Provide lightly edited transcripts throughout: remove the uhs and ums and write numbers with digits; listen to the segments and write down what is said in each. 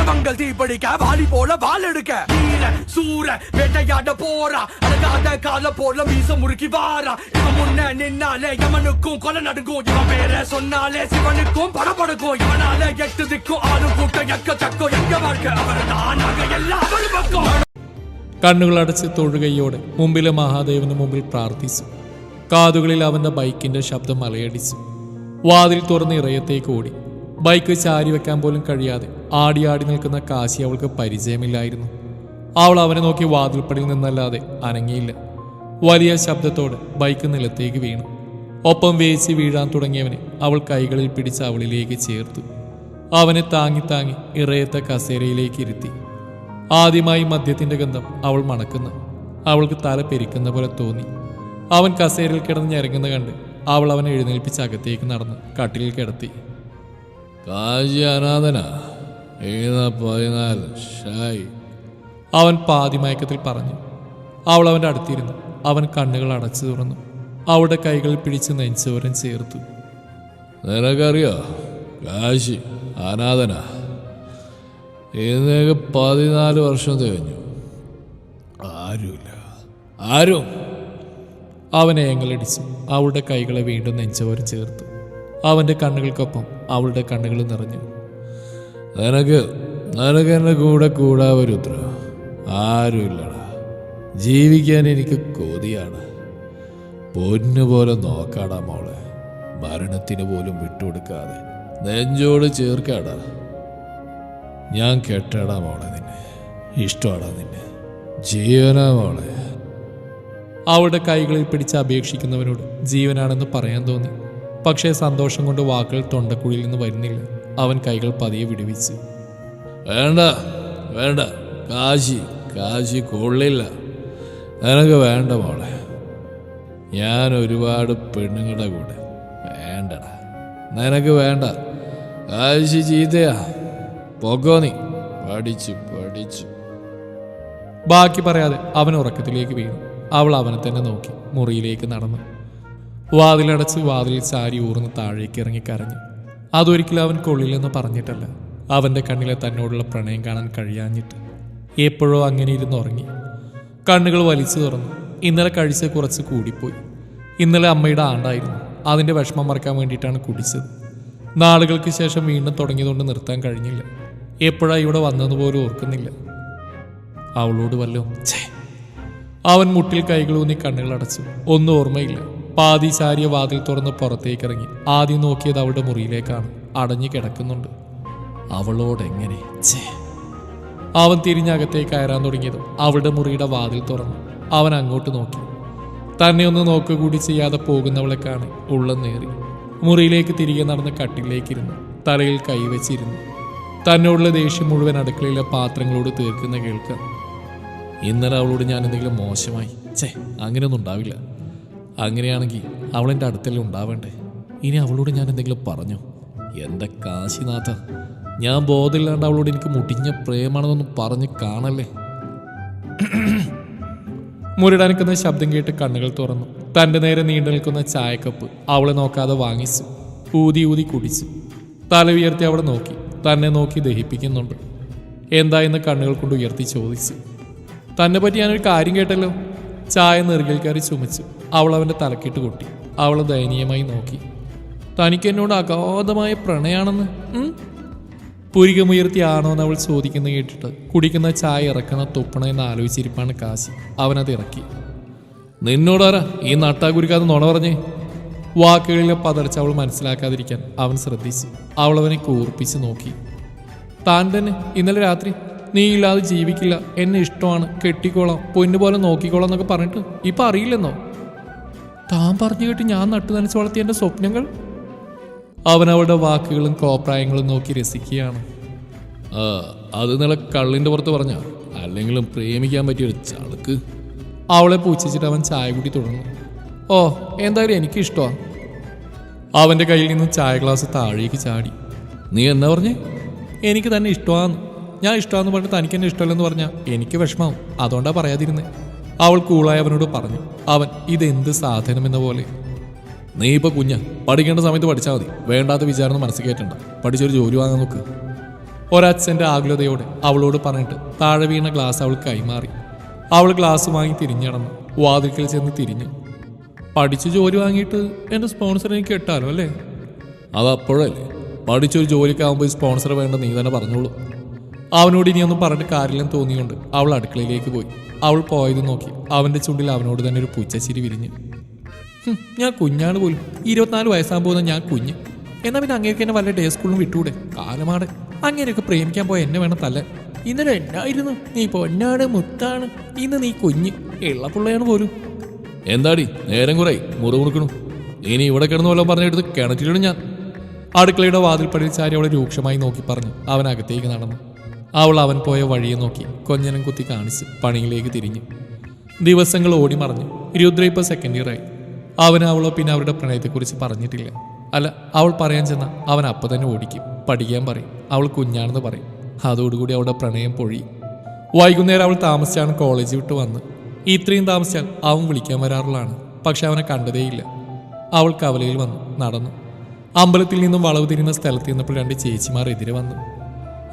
கனவங்கள் தீப்படிக்க வாலி போல வால் எடுக்க வீர சூர வேட்டையாட போறா அழகாத கால போல மீச முறுக்கி வாரா இவன் முன்ன நின்னாலே யமனுக்கும் கொலை நடுங்கும் இவன் பேர சொன்னாலே சிவனுக்கும் படபடுக்கும் இவனால 8 திக்கும் ஆளும் கூட்டம் எக்கச்சக்கம் எங்க வாழ்க்கை அவர் தானாக எல்லாம் அவர் பக்கம். കണ്ണുകളടച്ച് തൊഴുകയോടെ മുമ്പിലെ മഹാദേവന് മുമ്പിൽ പ്രാർത്ഥിച്ചു. കാതുകളിൽ അവന്റെ ബൈക്കിന്റെ ശബ്ദം അലയടിച്ചു. വാതിൽ തുറന്ന് ഇറയത്തേക്ക് ഓടി. ബൈക്ക് ചാരി വെക്കാൻ പോലും കഴിയാതെ ആടി ആടി നിൽക്കുന്ന കാശി അവൾക്ക് പരിചയമില്ലായിരുന്നു. അവൾ അവനെ നോക്കി വാതിൽപ്പടിയിൽ നിന്നല്ലാതെ അനങ്ങിയില്ല. വലിയ ശബ്ദത്തോടെ ബൈക്ക് നിലത്തേക്ക് വീണു. ഒപ്പം വേച്ച് വീഴാൻ തുടങ്ങിയവനെ അവൾ കൈകളിൽ പിടിച്ച് അവളിലേക്ക് ചേർത്തു. അവനെ താങ്ങി താങ്ങി ഇറയത്തെ കസേരയിലേക്ക് ഇരുത്തി. ആദ്യമായി മദ്യത്തിന്റെ ഗന്ധം അവൾ മണക്കുന്നു. അവൾക്ക് തല പെരിക്കുന്ന പോലെ തോന്നി. അവൻ കസേരയിൽ കിടന്ന് ഞരങ്ങുന്ന കണ്ട് അവൾ അവനെ എഴുന്നേൽപ്പിച്ച് അകത്തേക്ക് നടന്ന് കട്ടിലിൽ കിടത്തി. കാശി അനാഥനാ, 14 അവൻ പാതിമയക്കത്തിൽ പറഞ്ഞു. അവൾ അവൻ്റെ അടുത്തിരുന്നു. അവൻ കണ്ണുകൾ അടച്ചു തുറന്നു. അവളുടെ കൈകൾ പിടിച്ച് നെഞ്ചോരം ചേർത്തു. നിനക്കറിയോ, കാശി അനാഥനാ. ഇന്നേക്ക് 14 വർഷം തികഞ്ഞു. ആരും അവനെ ഏങ്ങലടിച്ചു. അവളുടെ കൈകളെ വീണ്ടും നെഞ്ചോരം ചേർത്തു. അവൻ്റെ കണ്ണുകൾക്കൊപ്പം അവളുടെ കണ്ണുകൾ നിറഞ്ഞു. നിനക്ക് എൻ്റെ കൂടെ കൂടാവരുത്ര ആരുമില്ലടാ. ജീവിക്കാൻ എനിക്ക് കൊതിയാണ്. പൊന്നുപോലെ നോക്കാടാ മോളെ. മരണത്തിന് പോലും വിട്ടുകൊടുക്കാതെ നെഞ്ചോട് ചേർക്കാടാ. ഞാൻ കെട്ടടാ മോളെ നിന്നെ. ഇഷ്ടമാടാ നിന്നെ. ജീവനാ മോളെ. അവളുടെ കൈകളിൽ പിടിച്ച് അപേക്ഷിക്കുന്നവനോട് ജീവനാണെന്ന് പറയാൻ തോന്നി. പക്ഷേ സന്തോഷം കൊണ്ട് വാക്കുകൾ തൊണ്ടക്കുഴിയിൽ നിന്ന് വരുന്നില്ല. അവൻ കൈകൾ പതിയെ വിടുവിച്ചു. വേണ്ട കാശി കൊള്ളില്ല. നിനക്ക് വേണ്ട മോളെ. ഞാൻ ഒരുപാട് പെണ്ണുങ്ങളുടെ കൂടെ. വേണ്ടടാ, നിനക്ക് വേണ്ട. കാശി ചീത്തയാ. പൊക്കോ നീ. പഠിച്ചു. ബാക്കി പറയാതെ അവൻ ഉറക്കത്തിലേക്ക് വീണു. അവൾ അവനെ തന്നെ നോക്കി മുറിയിലേക്ക് നടന്നു. വാതിലടച്ച് വാതിലിൽ ചാരി ഊർന്ന് താഴേക്ക് ഇറങ്ങി കരഞ്ഞു. അതൊരിക്കലും അവൻ കൊള്ളില്ലെന്ന് പറഞ്ഞിട്ടല്ല, അവൻ്റെ കണ്ണിലെ തന്നോടുള്ള പ്രണയം കാണാൻ കഴിയാഞ്ഞിട്ട്. എപ്പോഴോ അങ്ങനെ ഇരുന്ന് ഉറങ്ങി. കണ്ണുകൾ വലിച്ചു തുറന്നു. ഇന്നലെ കഴിച്ച് കുറച്ച് കൂടിപ്പോയി. ഇന്നലെ അമ്മയുടെ ആണ്ടായിരുന്നു. അതിൻ്റെ വിഷമം മറക്കാൻ വേണ്ടിയിട്ടാണ് കുടിച്ചത്. നാളുകൾക്ക് ശേഷം വീണ്ടും തുടങ്ങിയതുകൊണ്ട് നിർത്താൻ കഴിഞ്ഞില്ല. എപ്പോഴാണ് ഇവിടെ വന്നതുപോലും ഓർക്കുന്നില്ല. അവളോട് വല്ലോ അവൻ മുട്ടിൽ കൈകളൂന്നി കണ്ണുകൾ അടച്ചു. ഒന്നും ഓർമ്മയില്ല. പാതി ചാരിയ വാതിൽ തുറന്ന് പുറത്തേക്കിറങ്ങി. ആദ്യം നോക്കിയത് അവളുടെ മുറിയിലേക്കാണ്. അടഞ്ഞു കിടക്കുന്നുണ്ട്. അവളോടെങ്ങനെ അവൻ തിരിഞ്ഞകത്തേക്ക് കയറാൻ തുടങ്ങിയതും അവളുടെ മുറിയുടെ വാതിൽ തുറന്നു. അവൻ അങ്ങോട്ട് നോക്കി. തന്നെ ഒന്ന് നോക്കുക കൂടി ചെയ്യാതെ പോകുന്നവളെ കാണി ഉള്ളം നേറി. മുറിയിലേക്ക് തിരികെ നടന്ന് കട്ടിലേക്കിരുന്നു. തലയിൽ കൈവച്ചിരുന്നു. തന്നോടുള്ള ദേഷ്യം മുഴുവൻ അടുക്കളയിലെ പാത്രങ്ങളോട് തീർക്കുന്ന കേൾക്കാം. ഇന്നലെ അവളോട് ഞാൻ എന്തെങ്കിലും മോശമായി? അങ്ങനെയൊന്നും ഉണ്ടാവില്ല. അങ്ങനെയാണെങ്കിൽ അവളെൻ്റെ അടുത്തല്ലേ ഉണ്ടാവേണ്ടേ? ഇനി അവളോട് ഞാൻ എന്തെങ്കിലും പറഞ്ഞു? എൻ്റെ കാശിനാഥ, ഞാൻ ബോധമില്ലാണ്ട് അവളോട് എനിക്ക് മുടിഞ്ഞ പ്രേമാണെന്നൊന്നും പറഞ്ഞ് കാണല്ലേ. മുരടനക്കുന്ന ശബ്ദം കേട്ട് കണ്ണുകൾ തുറന്നു. തൻ്റെ നേരെ നീണ്ടു നിൽക്കുന്ന ചായക്കപ്പ് അവളെ നോക്കാതെ വാങ്ങിച്ചു. ഊതി കുടിച്ചു. തല ഉയർത്തി അവളെ നോക്കി. തന്നെ നോക്കി ദഹിപ്പിക്കുന്നുണ്ട്. എന്തായെന്ന് കണ്ണുകൾ കൊണ്ട് ഉയർത്തി ചോദിച്ചു. തന്നെ പറ്റി ഞാനൊരു കാര്യം കേട്ടല്ലോ. ചായ നെറുകിൽ കയറി ചുമച്ചു. അവൾ അവൻ്റെ തലക്കിട്ട് കൊട്ടി. അവളെ ദയനീയമായി നോക്കി. തനിക്ക് എന്നോട് അഗാധമായ പ്രണയാണെന്ന് പുരികമുയർത്തിയാണോന്ന് അവൾ ചോദിക്കുന്ന കേട്ടിട്ട് കുടിക്കുന്ന ചായ ഇറക്കണ തുപ്പണ എന്ന് ആലോചിച്ചിരിപ്പാണ് കാശി. അവനത് ഇറക്കി. നിന്നോടാരാ ഈ നട്ടാകുരുക്കാതെ നുണ പറഞ്ഞേ? വാക്കുകളിലെ പതർച്ച അവൾ മനസ്സിലാക്കാതിരിക്കാൻ അവൻ ശ്രദ്ധിച്ചു. അവൾ അവനെ കൂർപ്പിച്ച് നോക്കി. താൻ തന്നെ ഇന്നലെ രാത്രി നീ ഇല്ലാതെ ജീവിക്കില്ല, എന്നെ ഇഷ്ടമാണ്, കെട്ടിക്കോളാം, പൊന്നുപോലെ നോക്കിക്കോളാം എന്നൊക്കെ പറഞ്ഞിട്ട് ഇപ്പം അറിയില്ലെന്നോ? താൻ പറഞ്ഞു കേട്ട് ഞാൻ നട്ടു നനച്ച് വളർത്തിയ എൻ്റെ സ്വപ്നങ്ങൾ. അവൻ അവളുടെ വാക്കുകളും കോപ്രായങ്ങളും നോക്കി രസിക്കുകയാണ്. അത് നില കള്ളിൻ്റെ പുറത്ത് പറഞ്ഞ അല്ലെങ്കിലും പ്രേമിക്കാൻ പറ്റിയൊരു ചളുക്ക്. അവളെ പൂച്ചിച്ചിട്ട് അവൻ ചായ കൂടി തുടർന്നു. ഓ, എന്തായാലും എനിക്കിഷ്ടമാണ്. അവൻ്റെ കയ്യിൽ നിന്ന് ചായ ഗ്ലാസ് താഴേക്ക് ചാടി. നീ എന്നാ പറഞ്ഞേ? എനിക്ക് തന്നെ ഇഷ്ടമാണെന്ന്. ഞാൻ ഇഷ്ടമാണെന്ന് പറഞ്ഞിട്ട് തനിക്ക് എന്നെ ഇഷ്ടമല്ലെന്ന് പറഞ്ഞാൽ എനിക്ക് വിഷമാവും. അതുകൊണ്ടാണ് പറയാതിരുന്നത്. അവൾ കൂളായി അവനോട് പറഞ്ഞു. അവൻ ഇതെന്ത് സാധനം എന്ന പോലെ. നീ ഇപ്പോൾ കുഞ്ഞ, പഠിക്കേണ്ട സമയത്ത് പഠിച്ചാൽ മതി. വേണ്ടാത്ത വിചാരം മനസ്സിൽ കയറ്റണ്ട. പഠിച്ചൊരു ജോലി വാങ്ങാൻ നോക്ക്. ഒരച്ഛൻ്റെ ആകുലതയോടെ അവളോട് പറഞ്ഞിട്ട് താഴെ വീണ ഗ്ലാസ് അവൾ കൈമാറി. അവൾ ഗ്ലാസ് വാങ്ങി തിരിഞ്ഞടന്നു. വാതിൽക്കൽ ചെന്ന് തിരിഞ്ഞു. പഠിച്ച് ജോലി വാങ്ങിയിട്ട് എൻ്റെ സ്പോൺസർ എനിക്ക് കിട്ടാലോ അല്ലേ? അതപ്പോഴല്ലേ, പഠിച്ചൊരു ജോലിക്കാവുമ്പോൾ സ്പോൺസർ വേണ്ട നീ തന്നെ പറഞ്ഞോളൂ. അവനോട് ഇനിയൊന്നും പറഞ്ഞിട്ട് കാര്യമില്ലെന്ന് തോന്നിയുകൊണ്ട് അവൾ അടുക്കളയിലേക്ക് പോയി. അവൾ പോയത് നോക്കി അവൻ്റെ ചുണ്ടിൽ അവനോട് തന്നെ ഒരു പുച്ഛച്ചിരി വിരിഞ്ഞു. ഞാൻ കുഞ്ഞാണ് പോലും, 24 വയസ്സാകാൻ പോകുന്ന ഞാൻ കുഞ്ഞ്. എന്നാൽ പിന്നെ അങ്ങേക്ക് എന്നെ വല്ല ഡേ സ്കൂളിലും വിട്ടൂടെ? കാലമാണ്. അങ്ങനെയൊക്കെ പ്രേമിക്കാൻ പോയ എന്നെ വേണം തല്ല. ഇന്നലെ എന്നായിരുന്നു നീ പൊന്നാണ് മുത്താണ്, ഇന്ന് നീ കുഞ്ഞ് ഇള്ളപ്പുള്ളയാണ് പോലും. എന്താടി നേരം കുറേ മുറിമുറുക്കണു. ഇനി ഇവിടെ കിടന്നു വല്ലതും പറഞ്ഞെടുത്ത് കിണറ്റിലിടും ഞാൻ. അടുക്കളയുടെ വാതിൽപ്പടിയിൽ ചാരി അവളെ രൂക്ഷമായി നോക്കി പറഞ്ഞു അവൻ അകത്തേക്ക് നടന്നു. അവൾ അവൻ പോയ വഴിയെ നോക്കി കൊഞ്ഞനം കുത്തി കാണിച്ച് പണിയിലേക്ക് തിരിഞ്ഞു. ദിവസങ്ങൾ ഓടി മറഞ്ഞു. രുദ്ര ഇപ്പോൾ സെക്കൻഡ് ഇയർ ആയി. അവൻ അവളോ പിന്നെ അവരുടെ പ്രണയത്തെക്കുറിച്ച് പറഞ്ഞിട്ടില്ല. അല്ല, അവൾ പറയാൻ ചെന്ന അവൻ അപ്പം തന്നെ ഓടിക്കും. പഠിക്കാൻ പറയും. അവൾ കുഞ്ഞാണെന്ന് പറയും. അതോടുകൂടി അവളുടെ പ്രണയം പൊഴി. വൈകുന്നേരം അവൾ താമസിച്ചാണ് കോളേജ് വിട്ട് വന്ന്. ഇത്രയും താമസിച്ചാൽ അവൻ വിളിക്കാൻ വരാറുള്ളതാണ്. പക്ഷെ അവനെ കണ്ടതേയില്ല. അവൾ കവലയിൽ വന്നു നടന്നു. അമ്പലത്തിൽ നിന്നും വളവ് തിരിയുന്ന സ്ഥലത്ത് നിന്നപ്പോൾ 2 ചേച്ചിമാർ എതിരെ വന്നു.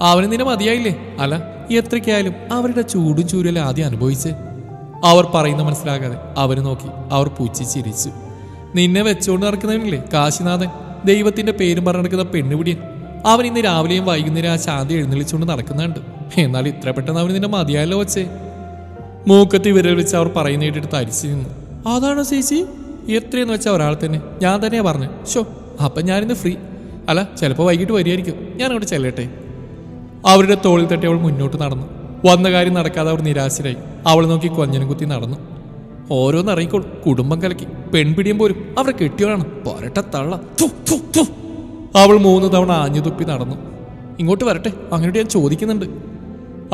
അവന് നിന്നെ മതിയായില്ലേ? അല്ല, എത്രയ്ക്കായാലും അവരുടെ ചൂടും ചൂരലും ആദ്യം അനുഭവിച്ച്. അവർ പറയുന്ന മനസ്സിലാകാതെ അവന് നോക്കി അവർ പുച്ഛിച്ചിരിച്ചു. നിന്നെ വെച്ചുകൊണ്ട് നടക്കുന്നവനില്ലേ കാശിനാഥൻ, ദൈവത്തിന്റെ പേരും പറഞ്ഞു നടക്കുന്ന പെണ്ണുപിടിയൻ. അവൻ ഇന്ന് രാവിലെയും വൈകുന്നേരം ആ ശാന്തി എഴുന്നള്ളിച്ചുകൊണ്ട് നടക്കുന്നുണ്ട്. എന്നാൽ ഇത്ര പെട്ടെന്ന് അവന് നിന്നെ മതിയായല്ലോ വെച്ചേ. മൂക്കത്തി വിരൽ വെച്ച് അവർ പറയുന്ന കേട്ടിട്ട് തരിച്ചു നിന്നു. അതാണോ ചേച്ചി? എത്രയെന്ന് വെച്ചാൽ ഒരാൾ തന്നെ. ഞാൻ തന്നെയാ പറഞ്ഞു. ഷോ, അപ്പം ഞാനിന്ന് ഫ്രീ. അല്ല, ചിലപ്പോൾ വൈകിട്ട് വരികയായിരിക്കും. ഞാൻ അവിടെ ചെല്ലട്ടെ. അവരുടെ തോളിൽ തട്ടി അവൾ മുന്നോട്ട് നടന്നു. വന്ന കാര്യം നടക്കാതെ അവർ നിരാശരായി. അവൾ നോക്കി കൊഞ്ഞനം കുത്തി നടന്നു. ഓരോന്നിറങ്ങിക്കോളും. കുടുംബം കലക്കി പെൺപിടിയും പോലും അവരെ കെട്ടിയോളാണ്. പോരട്ടെ തള്ള. അവൾ 3 തവണ ആഞ്ഞു തുപ്പി നടന്നു. ഇങ്ങോട്ട് വരട്ടെ, അങ്ങോട്ട് ഞാൻ ചോദിക്കുന്നുണ്ട്.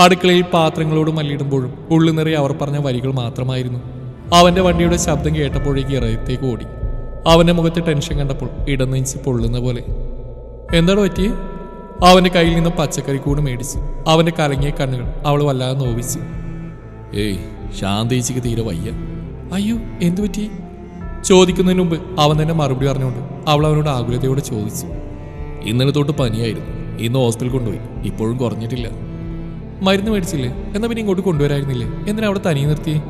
അടുക്കളയിൽ പാത്രങ്ങളോട് മല്ലിടുമ്പോഴും ഉള്ളു നിറയെ അവർ പറഞ്ഞ വരികൾ മാത്രമായിരുന്നു. അവന്റെ വണ്ടിയുടെ ശബ്ദം കേട്ടപ്പോഴേക്ക് ഇറയത്തേക്ക് ഓടി. അവന്റെ മുഖത്ത് ടെൻഷൻ കണ്ടപ്പോൾ ഇടനെഞ്ച് പൊള്ളുന്ന പോലെ. എന്താണ് പറ്റിയേ? അവന്റെ കയ്യിൽ നിന്ന് പച്ചക്കറി കൂട് മേടിച്ചു. അവന്റെ കലങ്ങിയ കണ്ണുകൾ അവൾ വല്ലാതെ നോവിച്ചു. ഏയ്, ശാന്തേച്ചിക്ക് തീരെ വയ്യ. അയ്യോ, എന്തു പറ്റി? ചോദിക്കുന്നതിന് മുമ്പ് അവൻ തന്നെ മറുപടി പറഞ്ഞുകൊണ്ട് അവൾ അവനോട് ആകുലതയോടെ ചോദിച്ചു. ഇന്നലെ തൊട്ട് പനിയായിരുന്നു. ഇന്ന് ഹോസ്പിറ്റലിൽ കൊണ്ടുപോയി. ഇപ്പോഴും കുറഞ്ഞിട്ടില്ല. മരുന്ന് മേടിച്ചില്ലേ? എന്നാൽ പിന്നെ ഇങ്ങോട്ട് കൊണ്ടുവരായിരുന്നില്ലേ? എന്തിനാ അവിടെ തനിയെ നിർത്തിയേ?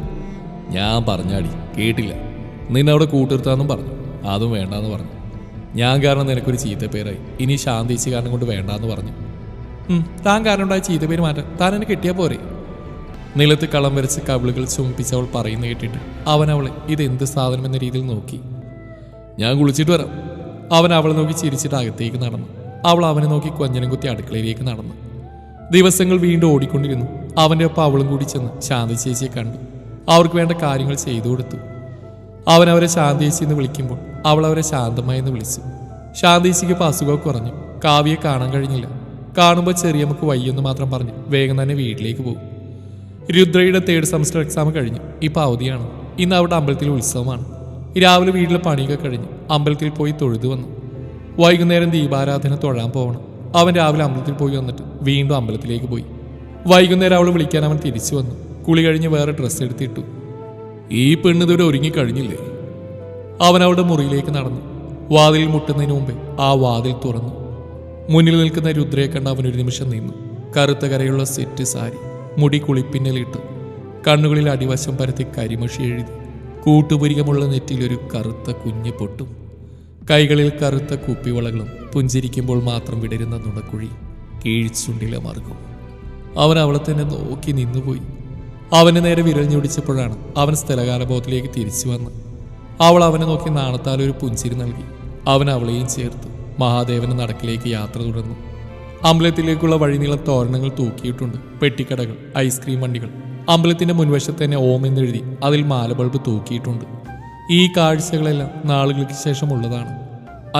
ഞാൻ പറഞ്ഞാടി കേട്ടില്ല. നിന്നെ അവിടെ കൂട്ടിർത്താന്നും പറഞ്ഞു. അതും വേണ്ടാന്ന് പറഞ്ഞു. ഞാൻ കാരണം നിനക്കൊരു ചീത്തപ്പേരായി. ഇനി ശാന്തേച്ചി കാരണം കൊണ്ട് വേണ്ടാന്ന് പറഞ്ഞു. താൻ കാരണം ഉണ്ടായ ചീത്തപ്പേര് മാറ്റാൻ താൻ എന്നെ കിട്ടിയാൽ പോരെ? നിലത്ത് കളം വരച്ച് കവിളുകൾ ചുമപ്പിച്ച് അവൾ പറയുന്ന കേട്ടിട്ട് അവൻ അവളെ ഇതെന്ത് സാധനം എന്ന രീതിയിൽ നോക്കി. ഞാൻ കുളിച്ചിട്ട് വരാം. അവൻ അവളെ നോക്കി ചിരിച്ചിട്ട് അകത്തേക്ക് നടന്നു. അവൾ അവനെ നോക്കി കൊഞ്ഞനം കുത്തി അടുക്കളയിലേക്ക് നടന്നു. ദിവസങ്ങൾ വീണ്ടും ഓടിക്കൊണ്ടിരുന്നു. അവൻ്റെ ഒപ്പം അവളും കൂടി ചെന്ന് ശാന്തി ചേച്ചിയെ കണ്ടു. അവർക്ക് വേണ്ട കാര്യങ്ങൾ ചെയ്തു കൊടുത്തു. അവൻ അവരെ ശാന്തേച്ചി എന്ന് വിളിക്കുമ്പോൾ അവൾ അവരെ ശാന്തമായി എന്ന് വിളിച്ചു. ശാന്തേച്ചിക്ക് ഇപ്പോൾ അസുഖമൊക്കെ കുറഞ്ഞു. കാവ്യയെ കാണാൻ കഴിഞ്ഞില്ല. കാണുമ്പോൾ ചെറിയമ്മക്ക് വയ്യെന്ന് മാത്രം പറഞ്ഞു വേഗം തന്നെ വീട്ടിലേക്ക് പോകും. രുദ്രയുടെ 3rd സെമസ്റ്റർ എക്സാം കഴിഞ്ഞു. ഇപ്പോൾ അവധിയാണ്. ഇന്ന് അവിടെ അമ്പലത്തിൽ ഉത്സവമാണ്. രാവിലെ വീട്ടിലെ പണിയൊക്കെ കഴിഞ്ഞ് അമ്പലത്തിൽ പോയി തൊഴുതു വന്നു. വൈകുന്നേരം ദീപാരാധന തൊഴാൻ പോകണം. അവൻ രാവിലെ അമ്പലത്തിൽ പോയി വന്നിട്ട് വീണ്ടും അമ്പലത്തിലേക്ക് പോയി. വൈകുന്നേരം അവൾ വിളിക്കാൻ അവൻ തിരിച്ചു വന്നു. കുളി കഴിഞ്ഞ് വേറെ ഡ്രസ്സ് എടുത്തിട്ടു. ഈ പെണ്ണ് ഇതുവരെ ഒരുങ്ങിക്കഴിഞ്ഞില്ലേ? അവൻ അവളുടെ മുറിയിലേക്ക് നടന്നു. വാതിൽ മുട്ടുന്നതിന് മുമ്പേ ആ വാതിൽ തുറന്നു. മുന്നിൽ നിൽക്കുന്ന രുദ്രയെ കണ്ട് അവൻ ഒരു നിമിഷം നിന്നു. കറുത്ത കരയുള്ള സെറ്റ് സാരി, മുടി കുളിപ്പിന്നലിട്ട്, കണ്ണുകളിൽ അടിവശം പരത്തി കരിമഷി എഴുതി, കൂട്ടുപുരികമുള്ള നെറ്റിലൊരു കറുത്ത കുഞ്ഞ് പൊട്ടും, കൈകളിൽ കറുത്ത കുപ്പിവളകളും, പുഞ്ചിരിക്കുമ്പോൾ മാത്രം വിടരുന്ന നുണക്കുഴി, കീഴ്ച്ചുണ്ടിലെ മാർഗം. അവൻ അവളെ തന്നെ നോക്കി നിന്നുപോയി. അവന് നേരെ വിരൽ ഞൊടിച്ചപ്പോഴാണ് അവൻ സ്ഥലകാലബോധത്തിലേക്ക് തിരിച്ചു വന്ന്. അവൾ അവനെ നോക്കി നാണത്താലൊരു പുഞ്ചിരി നൽകി. അവൻ അവളെയും ചേർത്ത് മഹാദേവന്റെ നടക്കിലേക്ക് യാത്ര തുടർന്നു. അമ്പലത്തിലേക്കുള്ള വഴിനീളം തോരണങ്ങൾ തൂക്കിയിട്ടുണ്ട്. പെട്ടിക്കടകൾ, ഐസ്ക്രീം വണ്ടികൾ. അമ്പലത്തിന്റെ മുൻവശത്ത് തന്നെ ഓം എന്നെഴുതി അതിൽ മാല ബൾബ് തൂക്കിയിട്ടുണ്ട്. ഈ കാഴ്ചകളെല്ലാം നാളുകൾക്ക് ശേഷം ഉള്ളതാണ്.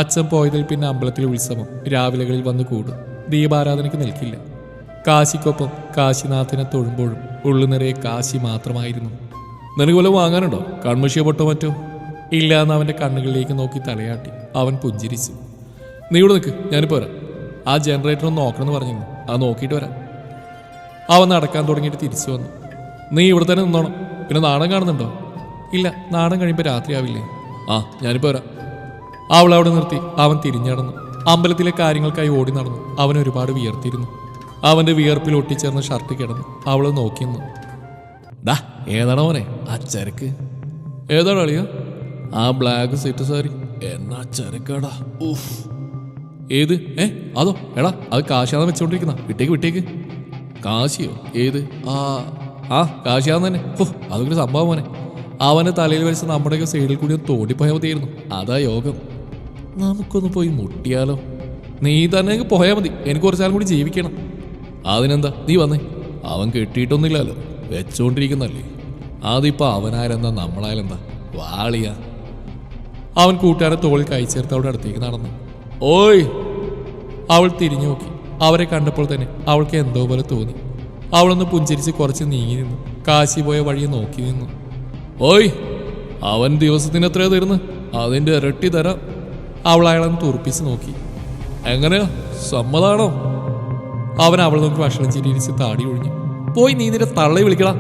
അച്ഛൻ പോയതിൽ പിന്നെ അമ്പലത്തിലെ ഉത്സവം രാവിലെകളിൽ വന്നു കൂടും. ദീപാരാധനയ്ക്ക് നിൽക്കില്ല. കാശിക്കൊപ്പം കാശിനാഥനെ തൊഴുമ്പോഴും ഉള്ളു നിറയെ കാശി മാത്രമായിരുന്നു. നിനക്ക് വല്ലതും വാങ്ങാനുണ്ടോ? കൺമഷിയോ പൊട്ടോ മറ്റോ? ഇല്ല എന്ന് അവന്റെ കണ്ണുകളിലേക്ക് നോക്കി തലയാട്ടി. അവൻ പുഞ്ചിരിച്ചു. നീ ഇവിടെ നിൽക്ക്, ഞാനിപ്പോൾ വരാം. ആ ജനറേറ്റർ ഒന്ന് നോക്കണമെന്ന് പറഞ്ഞിരുന്നു. അത് നോക്കിയിട്ട് വരാം. അവൻ നടക്കാൻ തുടങ്ങിയിട്ട് തിരിച്ചു വന്നു. നീ ഇവിടെ തന്നെ നിന്നോണം. പിന്നെ നാടൻ കാണുന്നുണ്ടോ? ഇല്ല, നാടൻ കഴിയുമ്പോൾ രാത്രിയാവില്ലേ? ആ, ഞാനിപ്പോൾ വരാം. അവൾ അവിടെ നിർത്തി അവൻ തിരിഞ്ഞടന്നു. അമ്പലത്തിലെ കാര്യങ്ങൾക്കായി ഓടി നടന്നു. അവൻ ഒരുപാട് വിയർത്തിരുന്നു. അവന്റെ വിയർപ്പിൽ ഒട്ടിച്ചേർന്ന ഷർട്ട് കിടന്നു അവള് നോക്കിന്നു. ഡാ ഏതാണോ മോനെ ആ ചരക്ക്? ഏതാണ് അളിയ? ആ ബ്ലാക്ക് സെറ്റ് സാരി എന്നാ ചരക്കാടാ. ഊഫ്. ഏത്? അതോ? എടാ അത് കാശാന്ന് വെച്ചോണ്ടിരിക്കുന്ന. വിട്ടേക്ക്. കാശിയോ? ഏത്? ആ കാശിയാന്ന് തന്നെ. അതൊരു സംഭവം മോനെ. അവന്റെ തലയിൽ വെച്ച് നമ്മുടെയൊക്കെ സൈഡിൽ കൂടി ഒന്ന് തോണ്ടിപ്പോയാൽ മതിയായിരുന്നു. അതാ യോഗം. നമുക്കൊന്ന് പോയി മുട്ടിയാലോ? നീ തന്നെ പോയാൽ മതി. എനിക്ക് കുറച്ചാലും കൂടി ജീവിക്കണം. അതിനെന്താ നീ വന്നേ. അവൻ കെട്ടിയിട്ടൊന്നുമില്ലല്ലോ, വെച്ചോണ്ടിരിക്കുന്നല്ലേ. അതിപ്പോ അവനായാലെന്താ നമ്മളായാലെന്താ? വാളിയ. അവൻ കൂട്ടുകാരെ തോളിൽ കൈ ചേർത്ത് അവളുടെ അടുത്തേക്ക് നടന്നു. ഓയ്! അവൾ തിരിഞ്ഞു നോക്കി. അവരെ കണ്ടപ്പോൾ തന്നെ അവൾക്ക് എന്തോ പോലെ തോന്നി. അവളൊന്ന് പുഞ്ചിരിച്ച് കുറച്ച് നീങ്ങി നിന്നു. കാശി പോയ വഴിയെ നോക്കി നിന്നു. ഓയ്, അവൻ ദിവസത്തിന് എത്രയാ തരുന്നു? അതിന്റെ ഇരട്ടി തരാം. അവൾ അയാളൊന്ന് തുറപ്പിച്ച് നോക്കി. എങ്ങനെയാ, സമ്മതാണോ? അവൻ അവൾ നോക്കി ഭക്ഷണം ചിരിച്ച് താടി ഒഴിഞ്ഞു. പോയി നീ നിന്റെ തള്ളെ വിളിക്കടാ.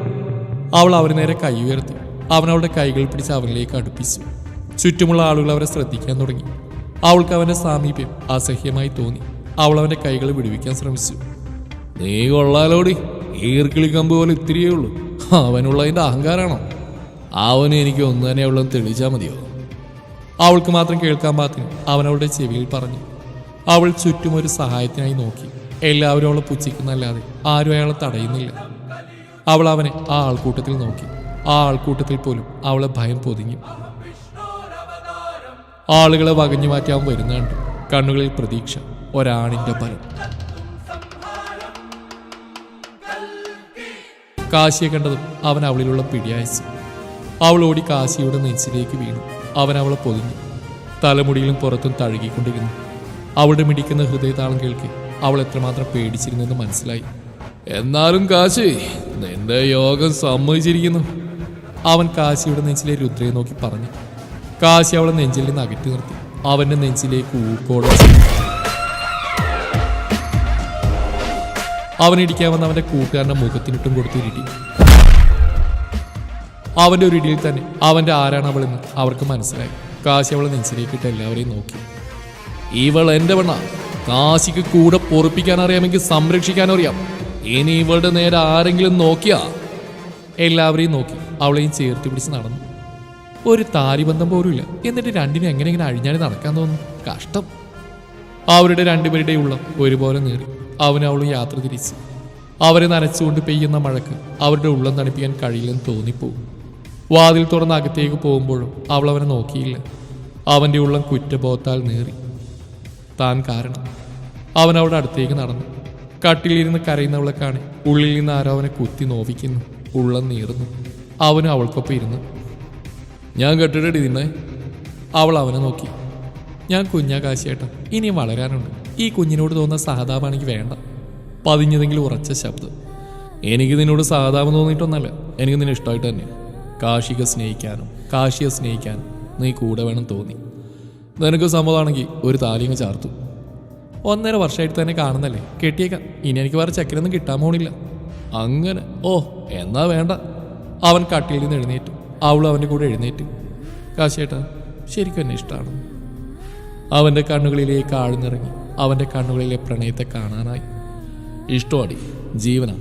അവൾ അവന് നേരെ കൈ ഉയർത്തി. അവൻ അവളുടെ കൈകൾ പിടിച്ച് അവനിലേക്ക് അടുപ്പിച്ചു. ചുറ്റുമുള്ള ആളുകൾ അവരെ ശ്രദ്ധിക്കാൻ തുടങ്ങി. അവൾക്ക് അവന്റെ സാമീപ്യം അസഹ്യമായി തോന്നി. അവൾ അവന്റെ കൈകൾ വിടുവിക്കാൻ ശ്രമിച്ചു. നീ കൊള്ളാലോടി, ഈർക്കിളിക്കമ്പ് പോലെ ഇത്തിരിയേ ഉള്ളൂ. അവനുള്ളതിന്റെ അഹങ്കാരാണോ? അവന് എനിക്ക് ഒന്ന് തന്നെ ഉള്ളതെന്ന് തെളിയിച്ചാൽ മതിയോ? അവൾക്ക് മാത്രം കേൾക്കാൻ പാത്തിന് അവൻ അവളുടെ ചെവിയിൽ പറഞ്ഞു. അവൾ ചുറ്റും ഒരു സഹായത്തിനായി നോക്കി. എല്ലാവരും അവളെ പുച്ഛിക്കുന്നല്ലാതെ ആരും അയാളെ തടയുന്നില്ല. അവൾ അവനെ ആ ആൾക്കൂട്ടത്തിൽ നോക്കി. ആ ആൾക്കൂട്ടത്തിൽ പോലും അവളെ ഭയം പൊതിഞ്ഞു. ആളുകളെ വകഞ്ഞു മാറ്റി അവൻ വരുന്ന കണ്ടു. കണ്ണുകളിൽ പ്രതീക്ഷ, ഒരാണിന്റെ ബലം. കാശിയെ കണ്ടതും അവൻ അവളിലുള്ള പിടിയയച്ചു. അവൾ ഓടി കാശിയുടെ നെഞ്ചിലേക്ക് വീണു. അവൻ അവളെ പൊതിഞ്ഞു. തലമുടിയിലും പുറത്തും തഴുകിക്കൊണ്ടിരുന്നു. അവളുടെ മിടിക്കുന്ന ഹൃദയതാളം കേൾക്കെ അവൾ എത്രമാത്രം പേടിച്ചിരുന്നെന്ന് മനസ്സിലായി. എന്നാലും കാശി, നിന്റെ യോഗം സമ്മതിച്ചിരിക്കുന്നു. അവൻ കാശിയുടെ നെഞ്ചിലെ രുദ്രയെ നോക്കി പറഞ്ഞു. കാശി അവളെ നെഞ്ചിൽ നിന്ന് അകറ്റി നിർത്തി. അവന്റെ നെഞ്ചിലേക്ക് ഊപ്പോടെ അവനിടിക്കാൻ വന്ന അവന്റെ കൂട്ടുകാരന്റെ മുഖത്തിനിട്ടും കൊടുത്തിരിട്ടി. അവന്റെ ഒരു ഇടിയിൽ തന്നെ അവന്റെ ആരാണ് അവളെന്ന് അവർക്ക് മനസ്സിലായി. കാശി അവളെ നെഞ്ചിലേക്കിട്ട് എല്ലാവരെയും നോക്കി. ഇവൾ എന്റെ പെണ്ണ. കാശിക്ക് കൂടെ പൊറുപ്പിക്കാൻ അറിയാമെങ്കിൽ സംരക്ഷിക്കാൻ അറിയാം. ഇനി ഇവളുടെ നേരെ ആരെങ്കിലും നോക്കിയാ? എല്ലാവരെയും നോക്കി അവളെയും ചേർത്ത് പിടിച്ച് നടന്നു. ഒരു താരിബന്ധം പോലുമില്ല. എന്നിട്ട് രണ്ടിനും എങ്ങനെ അഴിഞ്ഞാടി നടക്കാൻ തോന്നുന്നു. കഷ്ടം. അവരുടെ രണ്ടുപേരുടെ ഉള്ളം ഒരുപോലെ നേറി. അവനും അവളും യാത്ര തിരിച്ചു. അവരെ നനച്ചുകൊണ്ട് പെയ്യുന്ന മഴക്ക് അവരുടെ ഉള്ളം തണുപ്പിക്കാൻ കഴിയില്ലെന്ന് തോന്നിപ്പോകും. വാതിൽ തുറന്ന് അകത്തേക്ക് പോകുമ്പോഴും അവൾ അവനെ നോക്കിയില്ല. അവൻ്റെ ഉള്ളം കുറ്റബോധത്താൽ നേറി. താൻ കാരണം. അവൻ അവളുടെ അടുത്തേക്ക് നടന്നു. കട്ടിലിരുന്ന് കരയുന്നവളെ കാണി ഉള്ളിൽ നിന്ന് ആരോ അവനെ കുത്തി നോവിക്കുന്നു. ഉള്ളം നീറുന്നു. അവനും അവൾക്കൊപ്പം ഇരുന്നു. ഞാൻ കെട്ടിടടി നിന്നെ. അവൾ അവനെ നോക്കി. ഞാൻ കുഞ്ഞാ കാശിയേട്ടാ, ഇനിയും വളരാനുണ്ട്. ഈ കുഞ്ഞിനോട് തോന്നുന്ന സഹതാപമാണെങ്കിൽ വേണ്ട. പതിഞ്ഞതെങ്കിലും ഉറച്ച ശബ്ദം. എനിക്ക് നിന്നോട് സഹതാപം തോന്നിയിട്ടൊന്നല്ല, എനിക്ക് നിന്നെ ഇഷ്ടമായിട്ട് തന്നെ. കാശിയെ സ്നേഹിക്കാനും നീ കൂടെ വേണം തോന്നി. നിനക്ക് സമ്മതമാണെങ്കിൽ ഒരു താലിങ്ങ് ചാർത്തു. 1.5 വർഷമായിട്ട് തന്നെ കാണുന്നല്ലേ, കെട്ടിയേക്കാം. ഇനി എനിക്ക് വേറെ ചക്കരൊന്നും കിട്ടാൻ പോണില്ല. അങ്ങനെ? ഓ, എന്നാ വേണ്ട. അവൻ കട്ടിയിൽ നിന്ന് എഴുന്നേറ്റു. അവളും അവൻ്റെ കൂടെ എഴുന്നേറ്റു. കാശിയേട്ടാ, ശരിക്കും എന്നെ ഇഷ്ടമാണ്. അവൻ്റെ കണ്ണുകളിലേക്ക് ആഴ്ന്നിറങ്ങി. അവൻ്റെ കണ്ണുകളിലെ പ്രണയത്തെ കാണാനായി. ഇഷ്ടമാടി, ജീവനാ.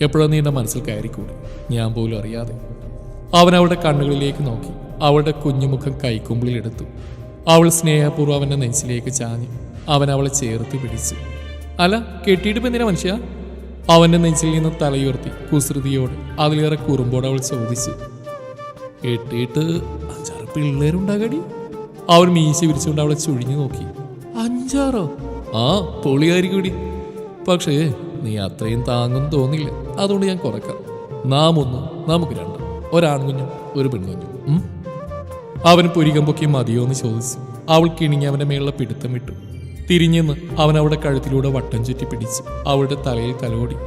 എപ്പോഴും നീ എൻ്റെ മനസ്സിൽ കയറിക്കൂടി, ഞാൻ പോലും അറിയാതെ. അവൻ അവളുടെ കണ്ണുകളിലേക്ക് നോക്കി. അവളുടെ കുഞ്ഞുമുഖം കൈക്കുമ്പിളിലെടുത്തു. അവൾ സ്നേഹപൂർവ്വം അവൻ്റെ നെഞ്ചിലേക്ക് ചാഞ്ഞു. അവൻ അവളെ ചേർത്ത് പിടിച്ചു. അല്ല, കെട്ടിയിട്ട് എന്തിനാ മനുഷ്യ? അവൻ്റെ നെഞ്ചിൽ നിന്ന് തലയുയർത്തി കുസൃതിയോട് അതിലേറെ കുറുമ്പോട് അവൾ ചോദിച്ചു. കെട്ടിയിട്ട് 5-6 പിള്ളേരുണ്ടാകടി. അവൻ മീശ വിരിച്ചുകൊണ്ട് അവളെ ചുഴിഞ്ഞു നോക്കി. 5-6? ആ, പൊളിയായിരിക്കൂടി. പക്ഷേ നീ അത്രയും താങ്ങും തോന്നില്ല. അതുകൊണ്ട് ഞാൻ കുറക്കാം. നാം 1, നമുക്ക് 2. ഒരാൺകുഞ്ഞും ഒരു പെൺകുഞ്ഞും. അവൻ പുരികം പൊക്കി മതിയോ എന്ന് ചോദിച്ചു. അവൾ കിണിങ്ങി അവൻ്റെ മേലുള്ള പിടുത്തം വിട്ടു. തിരിഞ്ഞെന്ന് അവൻ അവളുടെ കഴുത്തിലൂടെ വട്ടം ചുറ്റി പിടിച്ചു. അവളുടെ തലയിൽ തലോടി.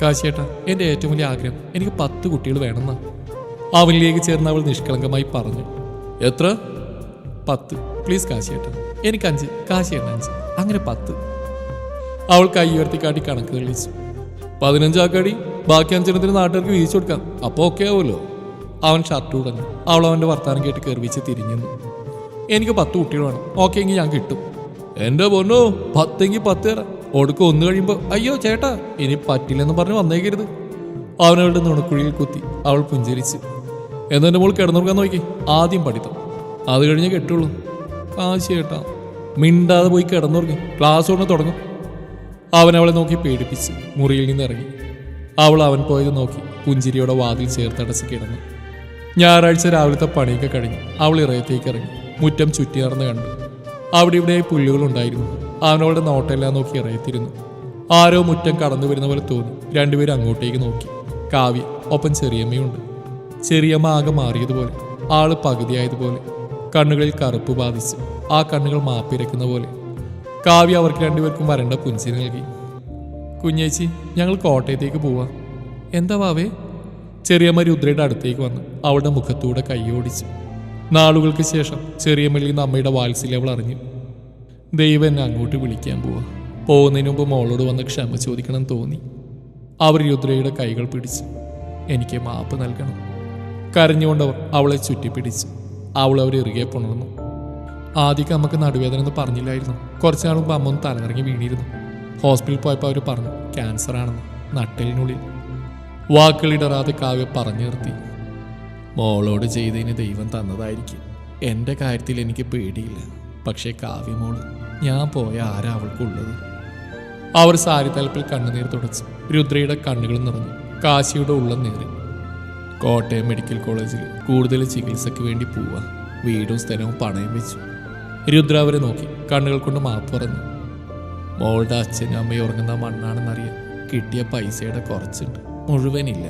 കാശിയേട്ടാ, എൻ്റെ ഏറ്റവും വലിയ ആഗ്രഹം എനിക്ക് 10 കുട്ടികൾ വേണമെന്നാ. അവനിലേക്ക് ചേർന്ന് അവൾ നിഷ്കളങ്കമായി പറഞ്ഞു. എത്ര? 10 പ്ലീസ് കാശിയേട്ടാ. എനിക്ക് 5, കാശിയേട്ട 5, അങ്ങനെ 10. അവൾ കൈ ഉയർത്തി കാട്ടി കണക്ക് തെളിയിച്ചു. 15 ആക്കാടി. ബാക്കി 5 നാട്ടുകാർക്ക് വീതിച്ചു കൊടുക്കാം. അപ്പോൾ ഓക്കെ ആവുമല്ലോ. അവൻ ഷർട്ട് ഉടഞ്ഞു. അവൾ അവൻ്റെ വർത്താനം കേട്ട് കയറിവെച്ച് തിരിഞ്ഞു. എനിക്ക് 10 കുട്ടികൾ വേണം. ഓക്കെ എങ്കിൽ ഞാൻ കിട്ടും. എൻ്റെ പൊന്നോ, 10 എങ്കിൽ 10 തരാം. ഒടുക്കം ഒന്ന് കഴിയുമ്പോൾ അയ്യോ ചേട്ടാ ഇനി പറ്റില്ലെന്ന് പറഞ്ഞ് വന്നേക്കരുത്. അവനവളുടെ നുണക്കുഴിയിൽ കുത്തി അവൾ പുഞ്ചിരിച്ച്. എന്നെ മോൾ കിടന്നുറക്കാൻ നോക്കി. ആദ്യം പഠിത്തം, അത് കഴിഞ്ഞ് കെട്ടുള്ളൂ. കാശി ചേട്ടാ. മിണ്ടാതെ പോയി കിടന്നുറങ്ങി, ക്ലാസ് കൊണ്ട് തുടങ്ങും. അവൻ അവളെ നോക്കി പേടിപ്പിച്ച് മുറിയിൽ നിന്ന് ഇറങ്ങി. അവൾ അവൻ പോയത് നോക്കി പുഞ്ചിരിയോടെ വാതിൽ ചേർത്തടച്ച് കിടന്നു. ഞായറാഴ്ച രാവിലത്തെ പണിയൊക്കെ കഴിഞ്ഞു അവൾ ഇറയത്തേക്ക് ഇറങ്ങി. മുറ്റം ചുറ്റി നടന്ന് കണ്ടു. അവിടെ ഇവിടെ പുല്ലുകളുണ്ടായിരുന്നു. അവനവളുടെ നോട്ടെല്ലാം നോക്കി ഇറയത്തിരുന്നു. ആരോ മുറ്റം കടന്നു വരുന്ന പോലെ തോന്നി. രണ്ടുപേരും അങ്ങോട്ടേക്ക് നോക്കി. കാവ്യ ഒപ്പം ചെറിയമ്മയുണ്ട്. ചെറിയമ്മ ആകെ മാറിയതുപോലെ, ആള് പകുതിയായതുപോലെ, കണ്ണുകളിൽ കറുപ്പ് ബാധിച്ച് ആ കണ്ണുകൾ മാപ്പിരക്കുന്ന പോലെ. കാവ്യ അവർക്ക് രണ്ടുപേർക്കും വരേണ്ട പുഞ്ചിരി നൽകി. കുഞ്ഞേച്ചി, ഞങ്ങൾ കോട്ടയത്തേക്ക് പോവാം. എന്താ വാവേ? ചെറിയമ്മ രുദ്രയുടെ അടുത്തേക്ക് വന്നു അവളുടെ മുഖത്തൂടെ കൈയോടിച്ചു. നാളുകൾക്ക് ശേഷം ചെറിയമ്മയിൽ നിന്ന് അമ്മയുടെ വാത്സല്യം അവൾ അറിഞ്ഞു. ദൈവം എന്നെ അങ്ങോട്ട് വിളിക്കാൻ പോവാ. പോകുന്നതിന് മുമ്പ് മോളോട് വന്ന് ക്ഷമ ചോദിക്കണം തോന്നി. അവർ രുദ്രയുടെ കൈകൾ പിടിച്ചു. എനിക്ക് മാപ്പ് നൽകണം. കരഞ്ഞുകൊണ്ടവർ അവളെ ചുറ്റിപ്പിടിച്ചു. അവൾ അവരെ ഇറുകെ പുണർന്നു. ആദ്യമൊക്കെ അമ്മക്ക് നടുവേദന എന്ന് പറഞ്ഞില്ലായിരുന്നു. കുറച്ച് നാൾ മുമ്പ് അമ്മ ഒന്ന് തലനിറങ്ങി വീണിരുന്നു. ഹോസ്പിറ്റലിൽ പോയപ്പോൾ അവർ പറഞ്ഞു ക്യാൻസർ ആണെന്ന്, നട്ടലിനുള്ളിൽ. വാക്കുകളിടറാതെ കാവ്യ പറഞ്ഞു നിർത്തി. മോളോട് ചെയ്തതിന് ദൈവം തന്നതായിരിക്കും. എൻ്റെ കാര്യത്തിൽ എനിക്ക് പേടിയില്ല. പക്ഷേ കാവ്യമോള്, ഞാൻ പോയ ആരാ അവൾക്കുള്ളത്? അവർ സാരി തലപ്പിൽ കണ്ണുനീർ തുടച്ചു. രുദ്രയുടെ കണ്ണുകൾ നിറഞ്ഞു. കാശിയുടെ ഉള്ളം നേറി. കോട്ടയം മെഡിക്കൽ കോളേജിൽ കൂടുതൽ ചികിത്സയ്ക്ക് വേണ്ടി പോവാ. വീടും സ്ഥലവും പണയം വെച്ചു. രുദ്ര അവരെ നോക്കി കണ്ണുകൾ കൊണ്ട് മാപ്പ് പറഞ്ഞു. മോളുടെ അച്ഛനും അമ്മയും ഉറങ്ങുന്ന മണ്ണാണെന്നറിയാൻ കിട്ടിയ പൈസയുടെ കുറച്ചുണ്ട്, മുഴുവനില്ല.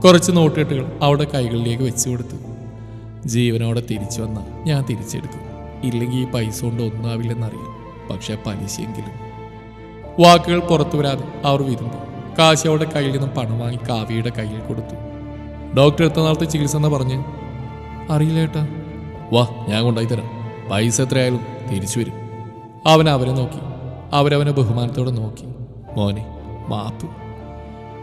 കുറച്ച് നോട്ടുകെട്ടുകൾ അവിടെ കൈകളിലേക്ക് വെച്ചു കൊടുത്തു. ജീവനോടെ തിരിച്ചു വന്നാൽ ഞാൻ തിരിച്ചെടുക്കും. ഇല്ലെങ്കിൽ ഈ പൈസ കൊണ്ട് ഒന്നും ആവില്ലെന്നറിയാം. പക്ഷെ പലിശയെങ്കിലും. വാക്കുകൾ പുറത്തു വരാതെ അവർ വിരുമ്പി. കാശി അവരുടെ കയ്യിൽ നിന്നും പണം വാങ്ങി കാവ്യയുടെ കയ്യിൽ കൊടുത്തു. ഡോക്ടർ എത്ര നാളത്തെ ചികിത്സ എന്നാ പറഞ്ഞ്? അറിയില്ല ഏട്ടാ. വാ, ഞാൻ കൊണ്ടായി തരാം. പൈസ എത്രയായാലും തിരിച്ചു വരും. അവൻ അവരെ നോക്കി. അവരവനെ ബഹുമാനത്തോടെ നോക്കി. മോനെ, മാപ്പ്.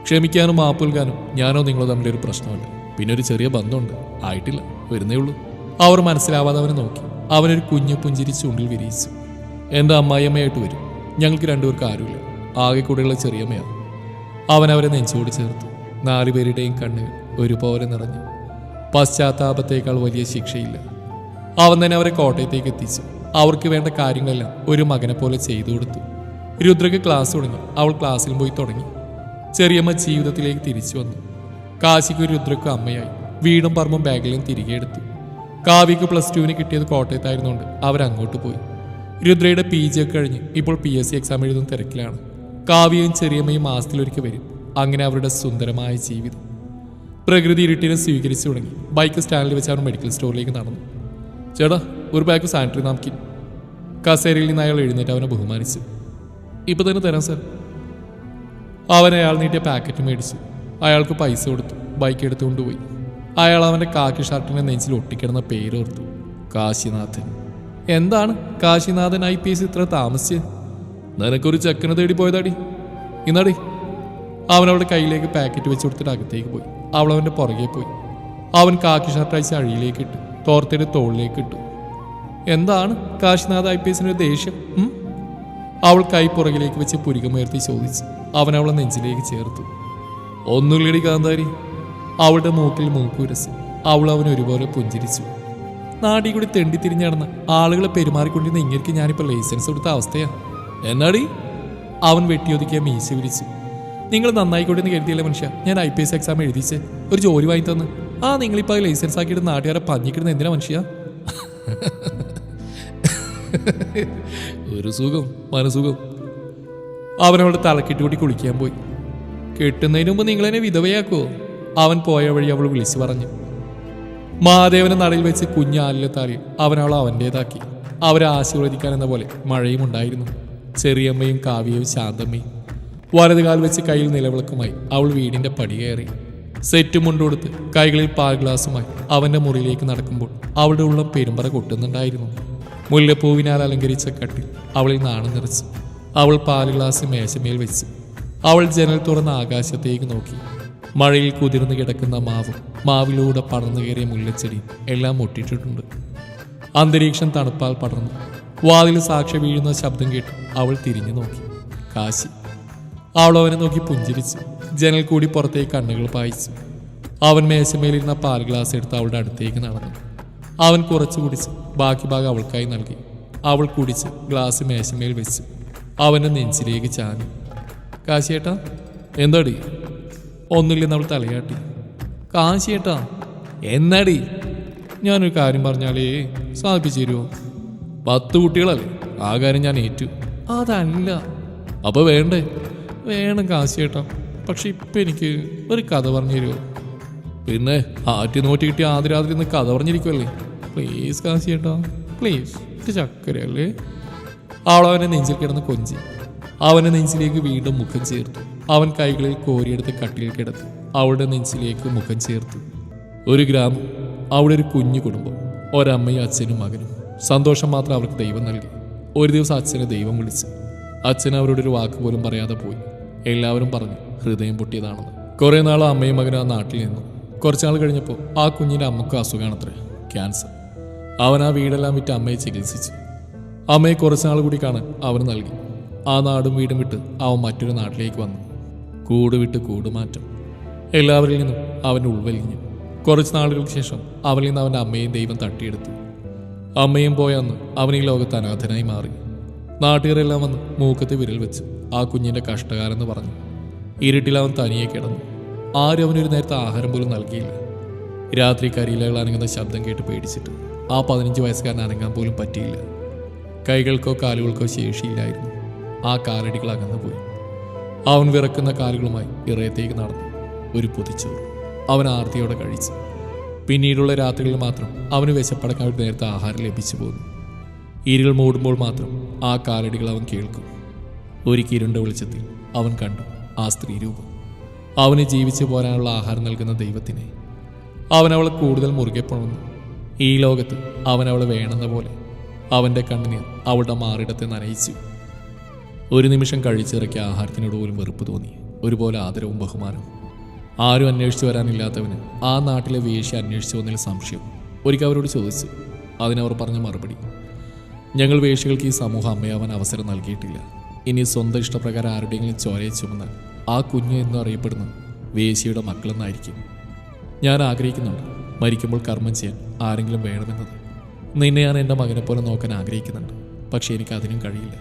ക്ഷമിക്കാനും മാപ്പ് നൽകാനും ഞാനോ നിങ്ങളോ തമ്മിലൊരു പ്രശ്നമല്ല. പിന്നെ ഒരു ചെറിയ ബന്ധമുണ്ട്, ആയിട്ടില്ല, വരുന്നേ ഉള്ളൂ. അവർ മനസ്സിലാവാതെ അവനെ നോക്കി. അവനൊരു കുഞ്ഞു പുഞ്ചിരി ചുണ്ടിൽ വിരിയിച്ചു. എൻ്റെ അമ്മായിയമ്മയായിട്ട് വരും. ഞങ്ങൾക്ക് രണ്ടുപേർക്ക് ആരുമില്ല, ആകെ കൂടെയുള്ള ചെറിയമ്മയാണ്. അവൻ അവരെ നെഞ്ചോട് ചേർത്തു. 4 പേരുടെയും കണ്ണുകൾ ഒരുപോലെ നിറഞ്ഞു. പശ്ചാത്താപത്തേക്കാൾ വലിയ ശിക്ഷയില്ല. അവൻ തന്നെ അവരെ കോട്ടയത്തേക്ക് എത്തിച്ചു. അവർക്ക് വേണ്ട കാര്യങ്ങളെല്ലാം ഒരു മകനെ പോലെ ചെയ്തു കൊടുത്തു. രുദ്രയ്ക്ക് ക്ലാസ് തുടങ്ങി. അവൾ ക്ലാസ്സിൽ പോയി തുടങ്ങി. ചെറിയമ്മ ജീവിതത്തിലേക്ക് തിരിച്ചു വന്നു. കാശിക്ക് രുദ്രയ്ക്കും അമ്മയായി. വീടും പറമ്പും ബാഗിലും തിരികെ എടുത്തു. കാവ്യക്ക് +2 കിട്ടിയത് കോട്ടയത്തായിരുന്നുകൊണ്ട് അവരങ്ങോട്ട് പോയി. രുദ്രയുടെ PG ഒക്കെ കഴിഞ്ഞ് ഇപ്പോൾ PSC എക്സാം എഴുതുന്ന തിരക്കിലാണ്. കാവ്യയും ചെറിയമ്മയും മാസത്തിലൊരിക്കൽ വരും. അങ്ങനെ അവരുടെ സുന്ദരമായ ജീവിതം. പ്രകൃതി ഇരുട്ടിനെ സ്വീകരിച്ചു തുടങ്ങി. ബൈക്ക് സ്റ്റാൻഡിൽ വെച്ച് അവർ മെഡിക്കൽ സ്റ്റോറിലേക്ക് നടന്നു. ചേട്ടാ, ഒരു ബാഗ് സാനിറ്ററി നാപ്കിൻ. കസേരയിൽ നിന്ന് അയാൾ എഴുന്നേറ്റ് അവനെ ബഹുമാനിച്ചു. ഇപ്പം തന്നെ തരാം സാർ. അവൻ അയാൾ നീട്ടിയ പാക്കറ്റ് മേടിച്ചു. അയാൾക്ക് പൈസ കൊടുത്തു. ബൈക്ക് എടുത്തുകൊണ്ടുപോയി. അയാൾ അവൻ്റെ കാക്കി ഷർട്ടിൻ്റെ നെഞ്ചിൽ ഒട്ടിക്കിടന്ന പേരോർത്തു. കാശിനാഥൻ. എന്താണ് കാശിനാഥൻ IPS ഇത്ര താമസിച്ച്? നിനക്കൊരു ചെക്കനെ തേടി പോയതാടി. ഇന്നാടി. അവനവളുടെ കയ്യിലേക്ക് പാക്കറ്റ് വെച്ച് കൊടുത്തിട്ട് അകത്തേക്ക് പോയി. അവൾ അവൻ്റെ പുറകെ പോയി. അവൻ കാക്കി ഷർട്ട് അയച്ച് അഴിയിലേക്ക് ഇട്ടു. തോർത്തയുടെ തോളിലേക്ക് ഇട്ടു. എന്താണ് കാശിനാഥ് IPSനൊരു ദേഷ്യം? അവൾ കൈ പുറകിലേക്ക് വെച്ച് പുരികമുയർത്തി ചോദിച്ചു. അവൻ അവളെ നെഞ്ചിലേക്ക് ചേർത്തു. ഒന്നുമില്ലടി കാന്താരി. അവളുടെ മൂക്കിൽ മൂക്കുരസി. അവൾ അവൻ ഒരുപോലെ പുഞ്ചിരിച്ചു. നാടി കൂടി തെണ്ടി തിരിഞ്ഞ് നടന്ന ആളുകളെ പെരുമാറിക്കൊണ്ടിരുന്ന ഇങ്ങനെ ഞാനിപ്പോൾ ലൈസൻസ് കൊടുത്ത അവസ്ഥയാ. എന്നാടി? അവൻ വെട്ടിയൊതുക്കിയ മീശ വിരിച്ചു. നിങ്ങൾ നന്നായിക്കോട്ടെന്ന് കരുതിയല്ലേ മനുഷ്യ ഞാൻ IPS എക്സാം എഴുതിച്ച് ഒരു ജോലി വാങ്ങി തന്ന്. നിങ്ങളിപ്പോൾ ലൈസൻസ് ആക്കിയിട്ട് നാട്ടുകാരെ പഞ്ഞിക്കിടുന്ന എന്തിനാ മനുഷ്യ? ഒരു സുഖം, മനസുഖം. അവനവളുടെ തലക്കെട്ടുകൂടി കുളിക്കാൻ പോയി. കെട്ടുന്നതിന് മുമ്പ് നിങ്ങളെന്നെ വിധവയാക്കുമോ? അവൻ പോയ വഴി അവൾ വിളിച്ചു പറഞ്ഞു. മഹാദേവനെ നടയിൽ വെച്ച് കുഞ്ഞാലിലെ താലിയിൽ അവനവൾ അവൻ്റേതാക്കി. അവരെ ആശീർവദിക്കാൻ എന്ന പോലെ മഴയും ഉണ്ടായിരുന്നു. ചെറിയമ്മയും കാവ്യയും ശാന്തമ്മയും. വലതുകാൽ വെച്ച് കയ്യിൽ നിലവിളക്കുമായി അവൾ വീടിൻ്റെ പടി കയറി. സെറ്റും മുണ്ടുകൊടുത്ത് കൈകളിൽ പാൽ ഗ്ലാസുമായി അവൻ്റെ മുറിയിലേക്ക് നടക്കുമ്പോൾ അവളുടെ ഉള്ളം പെരുമ്പറ കൊട്ടുന്നുണ്ടായിരുന്നു. മുല്ലപ്പൂവിനാൽ അലങ്കരിച്ച കട്ടിൽ അവളിൽ നാണം നിറച്ചു. അവൾ പാൽ ഗ്ലാസ് മേശമേൽ വെച്ചു. അവൾ ജനൽ തുറന്ന ആകാശത്തേക്ക് നോക്കി. മഴയിൽ കുതിർന്നു കിടക്കുന്ന മാവും മാവിലൂടെ പടർന്നു കയറിയ മുല്ലച്ചെടിയും എല്ലാം മുട്ടിട്ടിട്ടുണ്ട്. അന്തരീക്ഷം തണുപ്പാൽ പടർന്നു. വാതിൽ സാക്ഷി വീഴുന്ന ശബ്ദം കേട്ട് അവൾ തിരിഞ്ഞു നോക്കി. കാശി. അവൾ അവനെ നോക്കി പുഞ്ചിരിച്ചു. ജനൽ കൂടി പുറത്തേക്ക് കണ്ണുകൾ പായിച്ചു. അവൻ മേശമേലിരുന്ന പാൽ ഗ്ലാസ് എടുത്ത് അവളുടെ അടുത്തേക്ക് നടന്നു. അവൻ കുറച്ച് കുടിച്ച് ബാക്കി ഭാഗം അവൾക്കായി നൽകി. അവൾ കുടിച്ച് ഗ്ലാസ് മേശമേൽ വെച്ച് അവൻ്റെ നെഞ്ചിലേക്ക് ചാഞ്ഞു. കാശിയേട്ടാ. എന്താടി? ഒന്നുമില്ലെന്ന് അവൾ തലയാട്ടി. കാശിയേട്ടാ. എന്നാടി? ഞാനൊരു കാര്യം പറഞ്ഞാലേ സാധിപ്പിച്ചു തരുമോ? 10 കുട്ടികളല്ലേ, ആ കാര്യം ഞാൻ ഏറ്റു. അതല്ല. അപ്പോൾ വേണ്ടേ? വേണം കാശിയേട്ടാ, പക്ഷെ ഇപ്പം എനിക്ക് ഒരു കഥ പറഞ്ഞു തരുമോ? പിന്നെ ആറ്റി നോറ്റി കിട്ടി ആദ്യ രാത്രി ഇന്ന് കഥ പറഞ്ഞിരിക്കുമല്ലേ. Please കാശിയേട്ടാ, please. ഇത് ചക്കരയല്ലേ? അവളവനെ നെഞ്ചിൽ കിടന്ന് കൊഞ്ചി. അവൻ്റെ നെഞ്ചിലേക്ക് വീണ്ടും മുഖം ചേർത്തു. അവൻ കൈകളിൽ കോരിയെടുത്ത് കട്ടിൽ കിടത്തി അവളുടെ നെഞ്ചിലേക്ക് മുഖം ചേർത്തു. ഒരു ഗ്രാമം, അവിടെ ഒരു കുഞ്ഞു കുടുംബം, ഒരമ്മയും അച്ഛനും മകനും. സന്തോഷം മാത്രം അവർക്ക് ദൈവം നൽകി. ഒരു ദിവസം അച്ഛനെ ദൈവം വിളിച്ചു. അച്ഛൻ അവരോട് ഒരു വാക്ക് പോലും പറയാതെ പോയി. എല്ലാവരും പറഞ്ഞു ഹൃദയം പൊട്ടിയതാണെന്ന്. കുറേ നാൾ അമ്മയും മകനും ആ നാട്ടിൽ നിന്നു. കുറച്ചാൾ കഴിഞ്ഞപ്പോൾ ആ കുഞ്ഞിൻ്റെ അമ്മക്കും അസുഖമാണത്രേ, ക്യാൻസർ. അവൻ ആ വീടെല്ലാം വിറ്റ് അമ്മയെ ചികിത്സിച്ചു. അമ്മയെ കുറച്ചാൾ കൂടി കാണാൻ അവന് നൽകി. ആ നാടും വീടും വിട്ട് അവൻ മറ്റൊരു നാട്ടിലേക്ക് വന്നു. കൂട് വിട്ട് കൂടുമാറ്റം. എല്ലാവരിൽ നിന്നും അവൻ ഉൾവലിഞ്ഞു. കുറച്ച് നാളുകൾക്ക് ശേഷം അവനിൽ നിന്ന് അവൻ്റെ അമ്മയും ദൈവം തട്ടിയെടുത്തു. അമ്മയും പോയന്ന് അവൻ ഈ ലോകത്ത് അനാഥനായി മാറി. നാട്ടുകാരെല്ലാം വന്ന് മൂക്കത്ത് വിരൽ വെച്ച് ആ കുഞ്ഞിൻ്റെ കഷ്ടകാലെന്ന് പറഞ്ഞു. ഇരുട്ടിൽ അവൻ തനിയെ കിടന്നു. ആരും അവനൊരു നേരത്തെ ആഹാരം പോലും നൽകിയില്ല. രാത്രി കരിയിലകൾ അനങ്ങുന്ന ശബ്ദം കേട്ട് പേടിച്ചിട്ട് ആ 15 വയസ്സുകാരൻ അനങ്ങാൻ പോലും പറ്റിയില്ല. കൈകൾക്കോ കാലുകൾക്കോ ശേഷിയില്ലായിരുന്നു. ആ കാലടികൾ അകന്നുപോയി. അവൻ വിറക്കുന്ന കാലുകളുമായി ഇറയത്തേക്ക് നടന്നു. ഒരു പൊതിച്ചോറ് അവൻ ആർത്തിയോടെ കഴിച്ചു. പിന്നീടുള്ള രാത്രികളിൽ മാത്രം അവന് വിശപ്പടക്കാൻ ഒരു നേരത്തെ ആഹാരം ലഭിച്ചു പോകുന്നു. ഇരുൾ മൂടുമ്പോൾ മാത്രം ആ കാലടികൾ അവൻ കേൾക്കും. ഒരു ഇരുണ്ട വെളിച്ചത്തിൽ അവൻ കണ്ടു ആ സ്ത്രീ രൂപം. അവന് ജീവിച്ചു പോരാനുള്ള ആഹാരം നൽകുന്ന ദൈവത്തിനെ. അവൻ അവളെ കൂടുതൽ മുറുകെ പുണർന്നു. ഈ ലോകത്ത് അവൻ അവളെ വേണമെന്ന പോലെ അവൻ്റെ കണ്ണുനീർ അവളുടെ മാറിടത്തെ നനയിച്ചു. ഒരു നിമിഷം കഴിച്ചിറക്കിയ ആഹാരത്തിനോട് പോലും വെറുപ്പ് തോന്നി. ഒരുപോലെ ആദരവും ബഹുമാനവും. ആരും അന്വേഷിച്ചു വരാനില്ലാത്തവന് ആ നാട്ടിലെ വേശ്യ അന്വേഷിച്ചു വന്നതിൽ സംശയം. ഒരിക്കൽ അവരോട് ചോദിച്ചു. അതിനവർ പറഞ്ഞ മറുപടി, ഞങ്ങൾ വേശ്യകൾക്ക് ഈ സമൂഹം അമ്മയാവാൻ അവസരം നൽകിയിട്ടില്ല. ഇനി സ്വന്തം ഇഷ്ടപ്രകാരം ആരുടെയെങ്കിലും ചോരയെ ചുമന്നാൽ ആ കുഞ്ഞ് എന്ന് അറിയപ്പെടുന്ന വേശ്യയുടെ മക്കളെന്നായിരിക്കും. ഞാൻ ആഗ്രഹിക്കുന്നുണ്ട് മരിക്കുമ്പോൾ കർമ്മം ചെയ്യാൻ ആരെങ്കിലും വേണമെന്നത്. നിന്നെ ഞാൻ എൻ്റെ മകനെ പോലെ നോക്കാൻ ആഗ്രഹിക്കുന്നുണ്ട്. പക്ഷേ എനിക്ക് അതിനും കഴിയില്ല.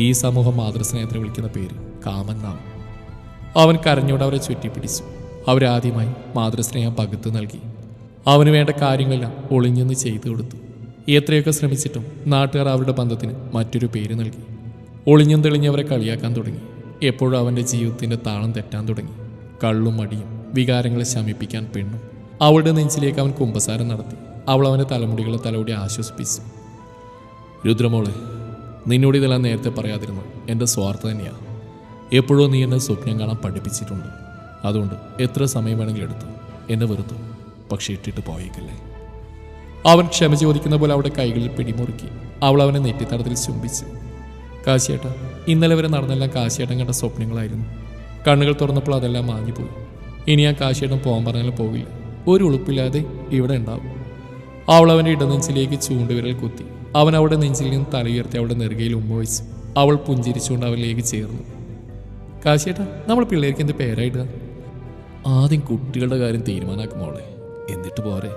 ഈ സമൂഹം മാതൃസ്നേഹത്തിന് വിളിക്കുന്ന പേര് കാമന്നാവും. അവൻ കരഞ്ഞോട് അവരെ ചുറ്റിപ്പിടിച്ചു. അവരാദ്യമായി മാതൃസ്നേഹം പകുത്തു നൽകി. അവന് വേണ്ട കാര്യങ്ങളെല്ലാം ഒളിഞ്ഞെന്ന് ചെയ്തു കൊടുത്തു. എത്രയൊക്കെ ശ്രമിച്ചിട്ടും നാട്ടുകാർ അവരുടെ ബന്ധത്തിന് മറ്റൊരു പേര് നൽകി. ഒളിഞ്ഞും തെളിഞ്ഞവരെ കളിയാക്കാൻ തുടങ്ങി. എപ്പോഴും അവൻ്റെ ജീവിതത്തിൻ്റെ താളം തെറ്റാൻ തുടങ്ങി. കള്ളും മടിയും വികാരങ്ങളെ ശമിപ്പിക്കാൻ പെണ്ണും. അവളുടെ നെഞ്ചിലേക്ക് അവൻ കുമ്പസാരം നടത്തി. അവൾ അവൻ്റെ തലമുടികളെ തലോടി ആശ്വസിപ്പിച്ചു. രുദ്രമോളെ, നിന്നോട് ഇതെല്ലാം നേരത്തെ പറയാതിരുന്നു എൻ്റെ സ്വാർത്ഥ തന്നെയാണ്. എപ്പോഴോ നീ എന്നെ സ്വപ്നം കാണാൻ പഠിപ്പിച്ചിട്ടുണ്ട്. അതുകൊണ്ട് എത്ര സമയം വേണമെങ്കിലും എടുത്തു. എന്നെ വെറുത്തു, പക്ഷെ ഇട്ടിട്ട് പോയേക്കല്ലേ. അവൻ ക്ഷമ ചോദിക്കുന്ന പോലെ അവളുടെ കൈകളിൽ പിടിമുറുക്കി. അവൾ അവനെ നെറ്റിത്തടത്തിൽ ചുംബിച്ചു. കാശിയേട്ട, ഇന്നലെ വരെ നടന്നെല്ലാം കാശിയേട്ടൻ കണ്ട സ്വപ്നങ്ങളായിരുന്നു. കണ്ണുകൾ തുറന്നപ്പോൾ അതെല്ലാം മാഞ്ഞുപോയി. ഇനി ഞാൻ കാശിയേട്ടൻ പോകാൻ പറഞ്ഞാലും പോകില്ല. ഒരു ഉളുപ്പില്ലാതെ ഇവിടെ ഉണ്ടാവും. അവൾ അവൻ്റെ ഇടനെഞ്ചിലേക്ക് ചൂണ്ടുവിരൽ കുത്തി. അവൻ അവളുടെ നെഞ്ചിൽ നിന്ന് തലയുയർത്തി അവളുടെ നെറുകയിൽ ഉമ്മ വെച്ചു. അവൾ പുഞ്ചിരിച്ചുകൊണ്ട് അവനിലേക്ക് ചേർന്നു. കാശിയേട്ടാ, നമ്മൾ പിള്ളേർക്ക് എന്ത് പേരായിടുക? ആദ്യം കുട്ടികളുടെ കാര്യം തീരുമാനാക്കുമോളെ, എന്നിട്ട് പോരെ.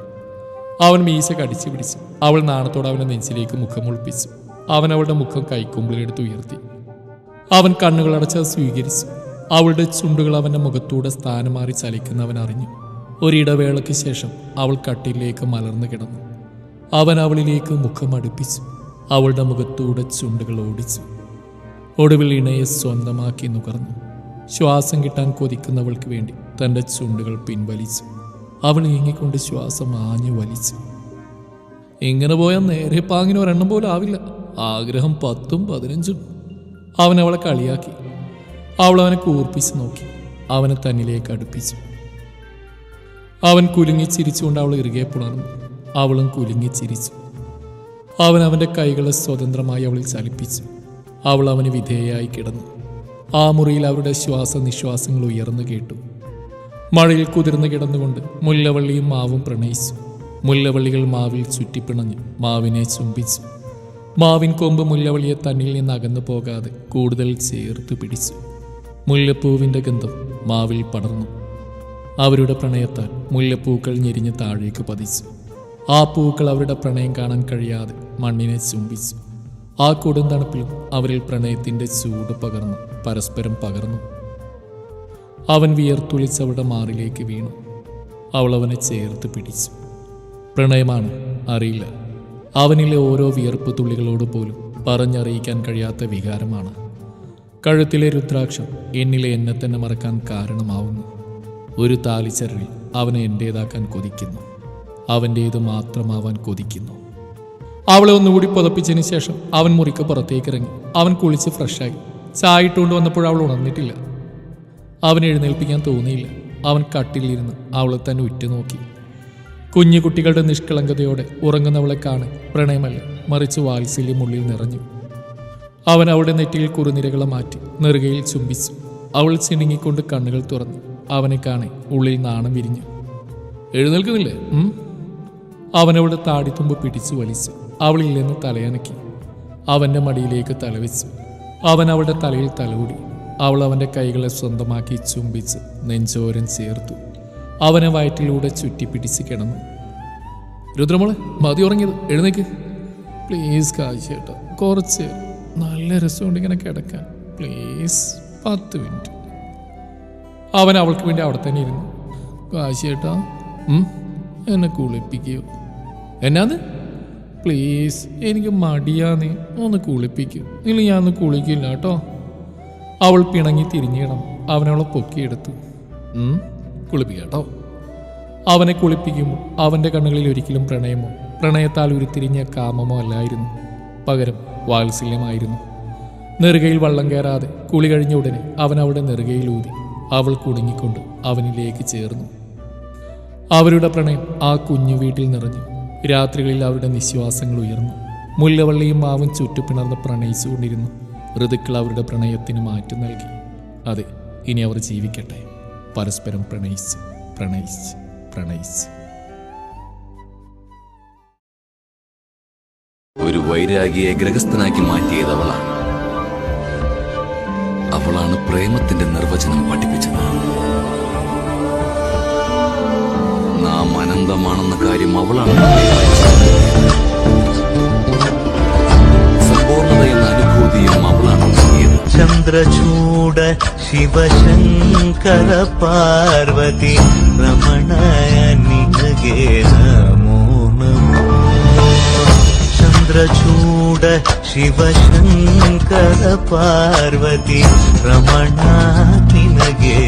അവൻ മീശ കടിച്ചു പിടിച്ചു. അവൾ നാണത്തോടെ അവൻ്റെ നെഞ്ചിലേക്ക് മുഖം ഒളിപ്പിച്ചു. അവൻ അവളുടെ മുഖം കൈക്കുമ്പിലെടുത്ത് ഉയർത്തി. അവൻ കണ്ണുകളടച്ച് അത് സ്വീകരിച്ചു. അവളുടെ ചുണ്ടുകൾ അവൻ്റെ മുഖത്തൂടെ സ്ഥാനം മാറി ചലിക്കുന്നവൻ അറിഞ്ഞു. ഒരിടവേളയ്ക്ക് ശേഷം അവൾ കട്ടിലേക്ക് മലർന്നു കിടന്നു. അവൻ അവളിലേക്ക് മുഖം അടുപ്പിച്ചു. അവളുടെ മുഖത്തൂടെ ചുണ്ടുകൾ ഓടിച്ചു. ഒടുവിൽ ഇണയെ സ്വന്തമാക്കി നുകർന്നു. ശ്വാസം കിട്ടാൻ കൊതിക്കുന്നവൾക്ക് വേണ്ടി തൻ്റെ ചുണ്ടുകൾ പിൻവലിച്ചു. അവൾ ഇങ്ങിക്കൊണ്ട് ശ്വാസം ആഞ്ഞു വലിച്ചു. ഇങ്ങനെ പോയാൽ നേരെ പാങ്ങിന് ഒരെണ്ണം പോലും ആവില്ല. ആഗ്രഹം 10ഉം 15ഉം. അവൻ അവളെ കളിയാക്കി. അവൾ അവനെ കൂർപ്പിച്ച് നോക്കി. അവനെ തന്നിലേക്ക് അടുപ്പിച്ചു. അവൻ കുലുങ്ങി ചിരിച്ചുകൊണ്ട് അവൾ ഇറുകെ പുണർന്നു. അവളും കുലുങ്ങി ചിരിച്ചു. അവൻ അവൻ്റെ കൈകളെ സ്വതന്ത്രമായി അവളിൽ ചലിപ്പിച്ചു. അവൾ അവന് വിധേയയായി കിടന്നു. ആ മുറിയിൽ അവരുടെ ശ്വാസനിശ്വാസങ്ങൾ ഉയർന്നു കേട്ടു. മഴയിൽ കുതിർന്നു കിടന്നുകൊണ്ട് മുല്ലവള്ളിയും മാവും പ്രണയിച്ചു. മുല്ലവള്ളികൾ മാവിൽ ചുറ്റിപ്പിണഞ്ഞ് മാവിനെ ചുംബിച്ചു. മാവിൻ കൊമ്പ് മുല്ലവള്ളിയെ തന്നിൽ നിന്ന് അകന്നു പോകാതെ കൂടുതൽ ചേർത്ത് പിടിച്ചു. മുല്ലപ്പൂവിൻ്റെ ഗന്ധം മാവിൽ പടർന്നു. അവരുടെ പ്രണയത്താൽ മുല്ലപ്പൂക്കൾ ഞെരിഞ്ഞ് താഴേക്ക് പതിച്ചു. ആ പൂക്കൾ അവരുടെ പ്രണയം കാണാൻ കഴിയാതെ മണ്ണിനെ ചുംബിച്ചു. ആ കൊടും തണുപ്പിലും അവരിൽ പ്രണയത്തിൻ്റെ ചൂട് പകർന്നു, പരസ്പരം പകർന്നു. അവൻ വിയർത്തൊളിച്ചവരുടെ മാറിലേക്ക് വീണു. അവൾ അവനെ ചേർത്ത് പിടിച്ചു. പ്രണയമാണ് അറിയില്ല. അവനിലെ ഓരോ വിയർപ്പ് തുള്ളികളോട് പോലും പറഞ്ഞറിയിക്കാൻ കഴിയാത്ത വികാരമാണ്. കഴുത്തിലെ രുദ്രാക്ഷം എന്നിലെ എന്നെ തന്നെ മറക്കാൻ കാരണമാവുന്നു. ഒരു താലിച്ചരളിൽ അവനെ എൻ്റേതാക്കാൻ കൊതിക്കുന്നു. അവൻ്റേത് മാത്രമാവാൻ കൊതിക്കുന്നു. അവളെ ഒന്നുകൂടി പുതപ്പിച്ചതിന് ശേഷം അവൻ മുറിക്ക് പുറത്തേക്ക് ഇറങ്ങി. അവൻ കുളിച്ച് ഫ്രഷായി. ചായ ഇട്ടുകൊണ്ട് വന്നപ്പോൾ അവൾ ഉണർന്നിട്ടില്ല. അവൻ എഴുന്നേൽപ്പിക്കാൻ തോന്നിയില്ല. അവൻ കട്ടിലിരുന്ന് അവളെ തന്നെ ഉറ്റുനോക്കി. കുഞ്ഞു കുട്ടികളുടെ നിഷ്കളങ്കതയോടെ ഉറങ്ങുന്നവളെ കാണാൻ പ്രണയമല്ല, മറിച്ച് വാത്സല്യം ഉള്ളിൽ നിറഞ്ഞു. അവൻ അവളുടെ നെറ്റിയിൽ കുറുനിരകളെ മാറ്റി നെറുകയിൽ ചുംബിച്ചു. അവൾ ചിണുങ്ങിക്കൊണ്ട് കണ്ണുകൾ തുറന്നു. അവനെ കാണെ ഉള്ളിൽ നാണം വിരിഞ്ഞു. എഴുന്നേൽക്കുന്നില്ലേ? അവനവളുടെ താടിത്തുമ്പ് പിടിച്ചു വലിച്ചു. അവളിൽ നിന്ന് തലയനക്കി. അവൻ്റെ മടിയിലേക്ക് തലവെച്ചു. അവൻ അവളുടെ തലയിൽ തലോടി. അവൾ അവൻ്റെ കൈകളെ സ്വന്തമാക്കി ചുംബിച്ച് നെഞ്ചോരം ചേർത്തു. അവനെ വയറ്റിലൂടെ ചുറ്റിപ്പിടിച്ച് കിടന്നു. രുദ്രമോളെ, മതി ഉറങ്ങിയത്, എഴുന്നേക്ക് പ്ലീസ്. കാശേട്ടാ, കുറച്ച് നല്ല രസമുണ്ട് ഇങ്ങനെ കിടക്കാൻ, പ്ലീസ് 10 മിനിറ്റ്. അവൻ അവൾക്ക് വേണ്ടി അവിടെ തന്നെ ഇരുന്നു. കാശേട്ടാ, എന്നെ കുളിപ്പിക്കൂ. എന്നാന്ന്? പ്ലീസ്, എനിക്ക് മടിയാന്ന്, ഒന്ന് കുളിപ്പിക്കൂ. ഇല്ല, ഞാനൊന്ന് കുളിക്കില്ല കേട്ടോ. അവൾ പിണങ്ങി തിരിഞ്ഞിടണം. അവനവളെ പൊക്കിയെടുത്തു. കുളിപ്പിക്കാട്ടോ. അവനെ കുളിപ്പിക്കുമ്പോൾ അവൻ്റെ കണ്ണുകളിൽ ഒരിക്കലും പ്രണയമോ പ്രണയത്താൽ ഉരുത്തിരിഞ്ഞ കാമമോ അല്ലായിരുന്നു. പകരം വാത്സല്യമായിരുന്നു. നെറുകയിൽ വള്ളം കയറാതെ കുളി കഴിഞ്ഞ ഉടനെ അവൻ അവളുടെ നെറുകയിലൂതി. അവൾ കുടുങ്ങിക്കൊണ്ട് അവനിലേക്ക് ചേർന്നു. അവരുടെ പ്രണയം ആ കുഞ്ഞു വീട്ടിൽ നിറഞ്ഞു. രാത്രികളിൽ അവരുടെ നിശ്വാസങ്ങൾ ഉയർന്നു. മുല്ലവള്ളിയും മാവും ചുറ്റുപിണർന്ന് പ്രണയിച്ചുകൊണ്ടിരുന്നു. ഋതുക്കൾ അവരുടെ പ്രണയത്തിന് മാറ്റം നൽകി. അതെ, ഇനി അവർ ജീവിക്കട്ടെ, പരസ്പരം പ്രണയിച്ച് പ്രണയിച്ച് പ്രണയിച്ച്. ഒരു വൈരാഗിയെ ഗ്രഹസ്ഥനാക്കി മാറ്റിയത് അവളാണ്. അവളാണ് പ്രേമത്തിന്റെ നിർവചനം പഠിപ്പിച്ചത്. നാം അനന്തമാണെന്ന കാര്യം അവളാണ് സമ്പൂർണത എന്ന അനുഭൂതിയും അവളാണ് നൽകിയത്. ചന്ദ്രചൂഡ ശിവശങ്കര പാർവതി രമണയ നിനഗേ നമോ നമോ. ചന്ദ്രചൂഡ ശിവശങ്കര പാർവതി രമണ നിനഗേ